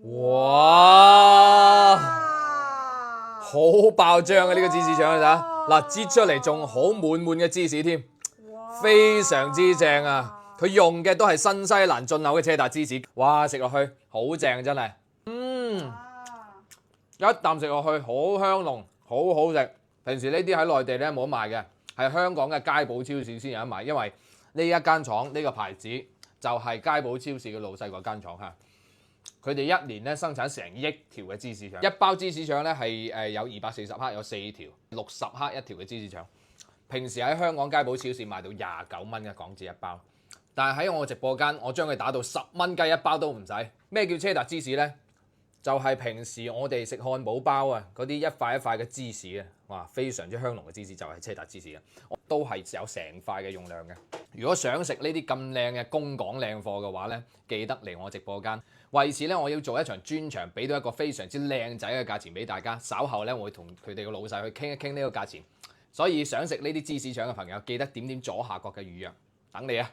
哇！好爆漿啊！呢個芝士腸啊，嗱，擠出嚟仲好滿滿嘅芝士添，非常之正啊！佢用嘅都係新西蘭進口嘅車達芝士，哇！食落去好正真係，一啖食落去好香濃，好好食。平時呢啲喺內地咧冇得賣嘅，係香港嘅佳寶超市先有得賣，因為呢一間廠呢個牌子就係佳寶超市嘅老細嗰間廠嚇。佢哋一年咧生產成億條嘅芝士腸，一包芝士腸咧係有240克，有4條，60克一條嘅芝士腸。平時喺香港佳寶超市賣到29蚊嘅港紙一包，但係喺我直播間，我將佢打到10蚊雞一包都唔使。咩叫車達芝士呢？就係平時我哋食漢堡包啊，嗰啲一塊一塊嘅芝士啊，哇，非常之香濃嘅芝士就係車達芝士啊，都係有成塊嘅用量嘅。如果想食呢啲咁靚嘅公港靚貨嘅話呢，記得嚟我直播間。為此呢，我要做一場專場，俾到一個非常之靚仔嘅價錢俾大家。稍後呢，我會同佢哋嘅老細去傾一傾呢個價錢。所以想食呢啲芝士腸嘅朋友，記得點左下角嘅預約，等你啊！